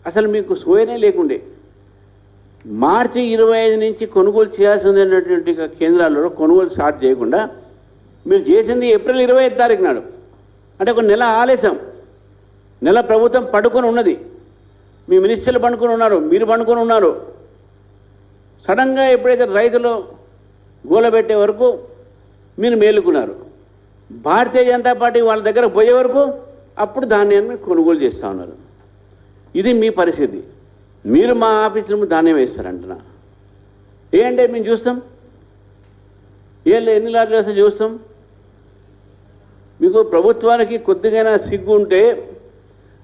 అసలు మీకు సోయనే లేకుండే. మార్చి 25 నుంచి కొనుగోలు చేయాల్సినటువంటి కేంద్రాల్లో కొనుగోలు స్టార్ట్ చేయకుండా మీరు చేసింది ఏప్రిల్ 25 తారీఖు నాడు. అంటే ఒక నెల ఆలస్యం. నెల ప్రభుత్వం పడుకొని ఉన్నది, మీ మినిస్టర్లు పండుకొని ఉన్నారు, మీరు పండుకొని ఉన్నారు. సడన్గా ఎప్పుడైతే రైతులు గోలబెట్టే వరకు మీరు మేలుకున్నారు. భారతీయ జనతా పార్టీ వాళ్ళ దగ్గర పోయే వరకు అప్పుడు ధాన్యాన్ని కొనుగోలు చేస్తూ ఉన్నారు. ఇది మీ పరిస్థితి. మీరు మా ఆఫీసులో ధాన్యం వేస్తారంటున్నా. ఏంటంటే మేము చూస్తాం, ఎన్ని లారీలు వస్తే చూస్తాం. మీకు ప్రభుత్వానికి కొద్దిగా సిగ్గు ఉంటే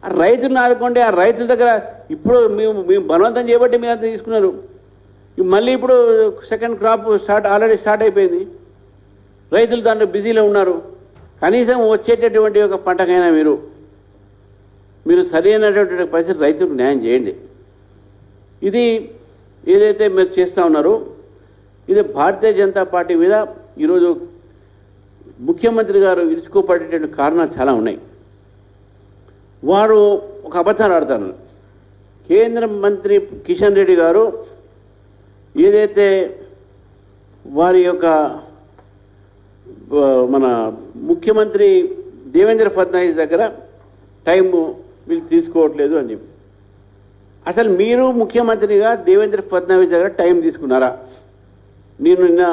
ఆ రైతులను ఆదుకోండి. ఆ రైతుల దగ్గర ఇప్పుడు మేము బలవంతం చేయబట్టి మీరు అంతా తీసుకున్నారు. మళ్ళీ ఇప్పుడు సెకండ్ క్రాప్ ఆల్రెడీ స్టార్ట్ అయిపోయింది. రైతులు దాంట్లో బిజీలో ఉన్నారు. కనీసం వచ్చేటటువంటి ఒక పంటకైనా మీరు సరైనటువంటి పరిస్థితి రైతులకు న్యాయం చేయండి. ఇది ఏదైతే మీరు చేస్తూ ఉన్నారో ఇది భారతీయ జనతా పార్టీ మీద ఈరోజు ముఖ్యమంత్రి గారు ఇరుచుకోపడేటువంటి కారణాలు చాలా ఉన్నాయి. వారు ఒక అబద్ధాలు ఆడతారు. కేంద్ర మంత్రి కిషన్ రెడ్డి గారు ఏదైతే వారి యొక్క మన ముఖ్యమంత్రి దేవేంద్ర ఫడ్నవీస్ దగ్గర టైం వీళ్ళు తీసుకోవట్లేదు అని చెప్పి, అసలు మీరు ముఖ్యమంత్రిగా దేవేంద్ర ఫడ్నవీస్ దగ్గర టైం తీసుకున్నారా? నేను నిన్న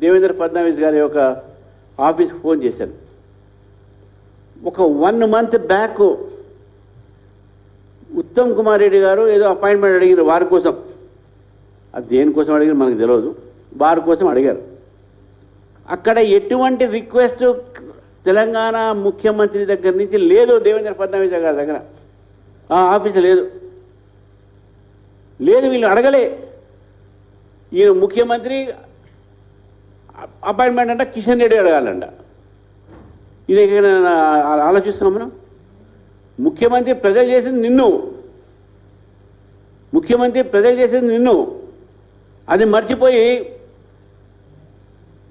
దేవేంద్ర ఫడ్నవీస్ గారి యొక్క ఆఫీస్కి ఫోన్ చేశాను. ఒక 1 month బ్యాక్ ఉత్తమ్ కుమార్ రెడ్డి గారు ఏదో అపాయింట్మెంట్ అడిగారు వారి కోసం. అది దేనికోసం అడిగారు మనకు తెలియదు, వారి కోసం అడిగారు. అక్కడ ఎటువంటి రిక్వెస్ట్ తెలంగాణ ముఖ్యమంత్రి దగ్గర నుంచి లేదు. దేవేంద్ర ఫడ్నవీస్ గారి దగ్గర ఆ ఆఫీసు లేదు. వీళ్ళు అడగలే. ఈయన ముఖ్యమంత్రి అపాయింట్మెంట్ అంట కిషన్ రెడ్డి అడగాలంట. ఇది ఆలోచిస్తున్నాం మనం. ముఖ్యమంత్రి ప్రజలు చేసింది నిన్ను, అది మర్చిపోయి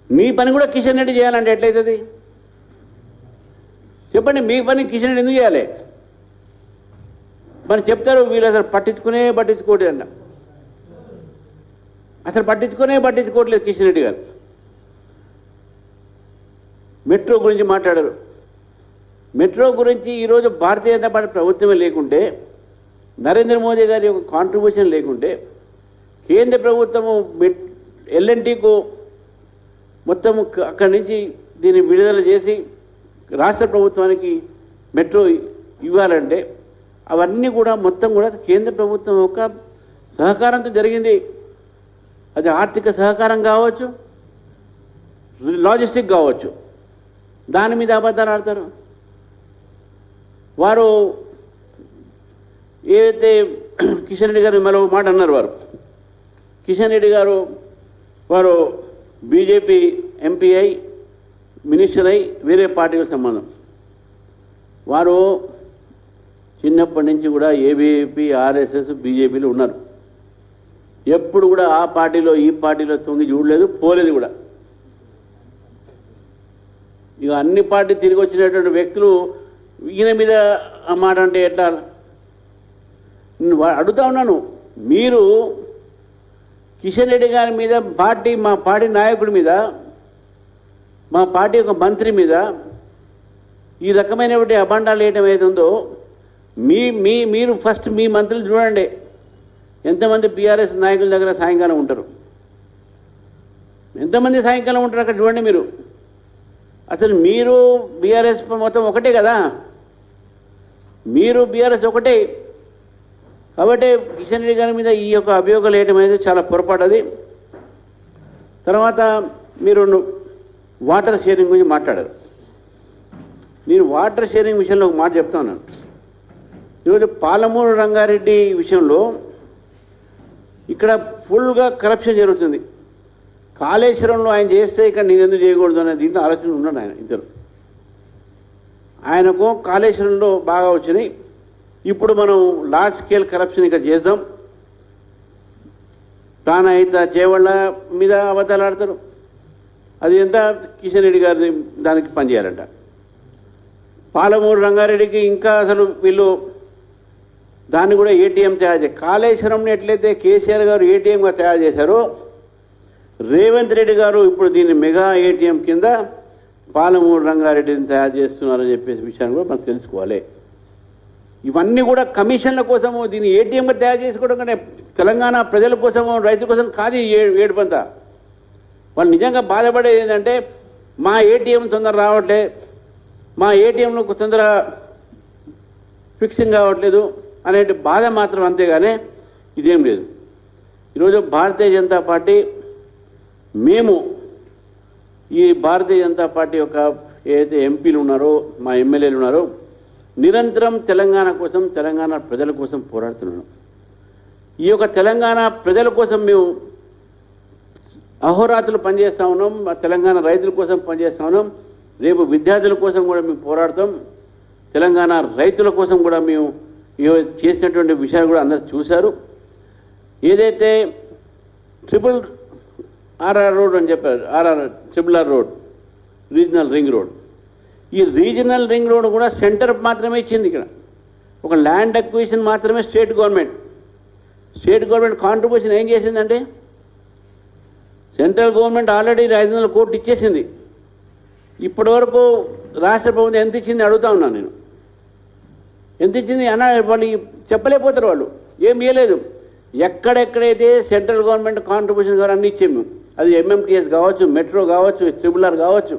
మీ పని కూడా కిషన్ రెడ్డి చేయాలంటే ఎట్లయితుంది చెప్పండి? మీ పని కిషన్ రెడ్డి ఎందుకు చేయాలి? మరి చెప్తారు వీళ్ళు అసలు పట్టించుకోవట్లేదు అంట. అసలు పట్టించుకోవట్లేదు కిషన్ రెడ్డి గారు. మెట్రో గురించి మాట్లాడారు. మెట్రో గురించి ఈరోజు భారతీయ జనతా పార్టీ ప్రభుత్వమే లేకుంటే, నరేంద్ర మోదీ గారి యొక్క కాంట్రిబ్యూషన్ లేకుంటే, కేంద్ర ప్రభుత్వము ఎల్ఎన్టీకు మొత్తం అక్కడి నుంచి దీన్ని విడుదల చేసి రాష్ట్ర ప్రభుత్వానికి మెట్రో ఇవ్వాలంటే అవన్నీ కూడా మొత్తం కూడా కేంద్ర ప్రభుత్వం యొక్క సహకారంతో జరిగింది. అది ఆర్థిక సహకారం కావచ్చు, లాజిస్టిక్ కావచ్చు. దాని మీద అబద్ధాలు ఆడతారు. వారు ఏదైతే కిషన్ రెడ్డి గారు మరో మాట అన్నారు. కిషన్ రెడ్డి గారు వారు బీజేపీ ఎంపీ అయి మినిస్టర్ అయి వేరే పార్టీకి సంబంధం. వారు చిన్నప్పటి నుంచి కూడా ఏబీపీ ఆర్ఎస్ఎస్ బీజేపీలో ఉన్నారు. ఎప్పుడు కూడా ఆ పార్టీలో ఈ పార్టీలో తొంగి చూడలేదు, పోలేదు కూడా. ఇక అన్ని పార్టీ తిరిగి వచ్చినటువంటి వ్యక్తులు ఈయన మీద ఆ మాట అంటే ఎట్లా? అడుగుతా ఉన్నాను. మీరు కిషన్ రెడ్డి గారి మీద మా పార్టీ నాయకుడి మీద, మా పార్టీ యొక్క మంత్రి మీద ఈ రకమైనటువంటి అభండాలు వేయటం ఏదుందో మీరు ఫస్ట్ మీ మంత్రులు చూడండి. ఎంతమంది బీఆర్ఎస్ నాయకుల దగ్గర సాయంకాలం ఉంటారు, ఎంతమంది సాయంకాలం ఉంటారు అక్కడ చూడండి మీరు. అసలు మీరు బీఆర్ఎస్ మొత్తం ఒకటే కదా, మీరు బీఆర్ఎస్ ఒకటే. కాబట్టి కిషన్ రెడ్డి గారి మీద ఈ యొక్క అభియోగాలు వేయడం అనేది చాలా పొరపాటు. అది తర్వాత మీరు వాటర్ షేరింగ్ గురించి మాట్లాడారు. నేను వాటర్ షేరింగ్ విషయంలో ఒక మాట చెప్తా ఉన్నాను. ఈరోజు పాలమూరు రంగారెడ్డి విషయంలో ఇక్కడ ఫుల్గా కరప్షన్ జరుగుతుంది. కాళేశ్వరంలో ఆయన చేస్తే ఇక్కడ నేను ఎందుకు చేయకూడదు అనే దీంట్లో ఆలోచన ఉన్నాడు ఆయన. ఇద్దరు ఆయనకు కాళేశ్వరంలో బాగా వచ్చినాయి. ఇప్పుడు మనం లార్జ్ స్కేల్ కరప్షన్ ఇక్కడ చేద్దాం. ప్రాణహిత చేవళ్ళ మీద అబద్ధాలు ఆడతారు. అది ఎంత కిషన్ రెడ్డి గారిని దానికి పనిచేయాలంట. పాలమూరు రంగారెడ్డికి ఇంకా అసలు వీళ్ళు దాన్ని కూడా ఏటీఎం తయారు చేయాలి. కాళేశ్వరంని ఎట్లయితే కేసీఆర్ గారు ఏటీఎంగా తయారు చేశారో రేవంత్ రెడ్డి గారు ఇప్పుడు దీన్ని మెగా ఏటీఎం కింద పాలమూరు రంగారెడ్డిని తయారు చేస్తున్నారని చెప్పేసి విషయాన్ని కూడా మనం తెలుసుకోవాలి. ఇవన్నీ కూడా కమిషన్ల కోసము దీన్ని ఏటీఎంగా తయారు చేసుకోవడం కంటే తెలంగాణ ప్రజల కోసము రైతుల కోసం కాదు ఏడుపంతా. వాళ్ళు నిజంగా బాధపడేది ఏంటంటే మా ఏటీఎం తొందర రావట్లే, మా ఏటీఎంలో తొందర ఫిక్సింగ్ కావట్లేదు అనే బాధ మాత్రం, అంతేగానే ఇదేం లేదు. ఈరోజు భారతీయ జనతా పార్టీ మేము ఈ భారతీయ జనతా పార్టీ యొక్క ఏదైతే ఎంపీలు ఉన్నారో మా ఎమ్మెల్యేలు ఉన్నారో నిరంతరం తెలంగాణ కోసం తెలంగాణ ప్రజల కోసం పోరాడుతున్నాను. ఈ యొక్క తెలంగాణ ప్రజల కోసం మేము అహోరాత్రులు పనిచేస్తూ ఉన్నాం. తెలంగాణ రైతుల కోసం పనిచేస్తూ ఉన్నాం. రేపు విద్యార్థుల కోసం కూడా మేము పోరాడతాం. తెలంగాణ రైతుల కోసం కూడా మేము చేసినటువంటి విషయాలు కూడా అందరూ చూశారు. ఏదైతే RR రోడ్ అని చెప్పారు, RR road, regional ring road, ఈ రీజనల్ రింగ్ రోడ్ కూడా సెంటర్ మాత్రమే ఇచ్చింది. ఇక్కడ ఒక ల్యాండ్ అక్విజిషన్ మాత్రమే స్టేట్ గవర్నమెంట్ కాంట్రిబ్యూషన్ ఏం చేసిందంటే సెంట్రల్ గవర్నమెంట్ ఆల్రెడీ 500 కోట్లు ఇచ్చేసింది. ఇప్పటి వరకు రాష్ట్ర ప్రభుత్వం ఎంత ఇచ్చింది అడుగుతా ఉన్నాను నేను. ఎంత ఇచ్చింది అన్న వాళ్ళు చెప్పలేకపోతారు. వాళ్ళు ఏం ఇవ్వలేదు. ఎక్కడెక్కడైతే సెంట్రల్ గవర్నమెంట్ కాంట్రిబ్యూషన్ ద్వారా అన్ని ఇచ్చాము, అది MMTS కావచ్చు, మెట్రో కావచ్చు, RRR కావచ్చు,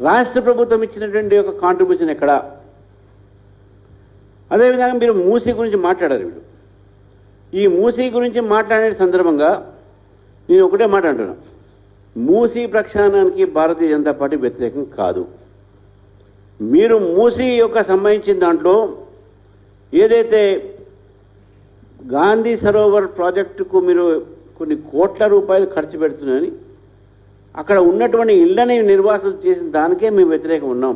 రాష్ట్ర ప్రభుత్వం ఇచ్చినటువంటి ఒక కాంట్రిబ్యూషన్ ఎక్కడ? అదేవిధంగా మీరు మూసీ గురించి మాట్లాడారు. వీళ్ళు ఈ మూసీ గురించి మాట్లాడే సందర్భంగా నేను ఒకటే మాట అంటున్నాను, మూసీ ప్రక్షాళనానికి భారతీయ జనతా పార్టీ వ్యతిరేకం కాదు. మీరు మూసీ యొక్క సంబంధించిన దాంట్లో ఏదైతే గాంధీ సరోవర్ ప్రాజెక్టుకు మీరు కొన్ని కోట్ల రూపాయలు ఖర్చు పెడుతున్నారని అక్కడ ఉన్నటువంటి ఇళ్లని నిర్వాసం చేసిన దానికే మేము వ్యతిరేకం ఉన్నాం.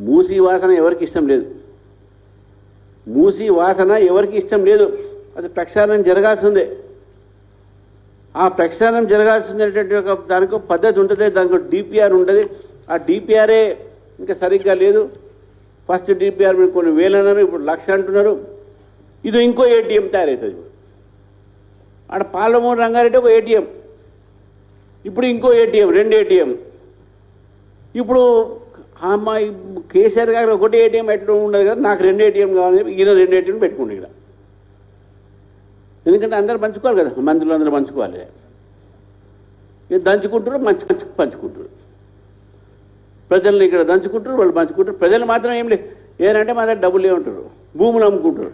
మూసీ వాసన ఎవరికి ఇష్టం లేదు. మూసీ వాసన ఎవరికి ఇష్టం లేదు. అది ప్రక్షాళన జరగాల్సిందే. ఆ ప్రక్షాళన జరగాల్సినటువంటి ఒక దానికి పద్ధతి ఉంటుంది. దానికి DPR ఉంటుంది. ఆ DPRఏ ఇంకా సరిగ్గా లేదు. ఫస్ట్ DPR మీరు కొన్ని వేలు అన్నారు, ఇప్పుడు 1,00,000 అంటున్నారు. ఇది ఇంకో ఏటీఎం తయారవుతుంది. ఆడ పాలమూరు రంగారెడ్డి ఒక ఏటీఎం, ఇప్పుడు ఇంకో ఏటీఎం, 2 ఏటీఎం. ఇప్పుడు మా కేసీఆర్ గారు ఒకటి ఏటీఎం ఎట్లా ఉండదు కదా, నాకు 2 ఏటీఎం కావాలని ఈయన 2 ఏటీఎం పెట్టుకోండి ఇక్కడ. ఎందుకంటే అందరూ పంచుకోవాలి కదా, మంత్రులు అందరూ పంచుకోవాలి. దంచుకుంటారు, పంచుకుంటారు. ప్రజల్ని ఇక్కడ దంచుకుంటారు, వాళ్ళు పంచుకుంటారు. ప్రజలు మాత్రం ఏం లేదు, ఏదంటే మా దగ్గర డబ్బులు ఏమంటారు, భూములు అమ్ముకుంటారు.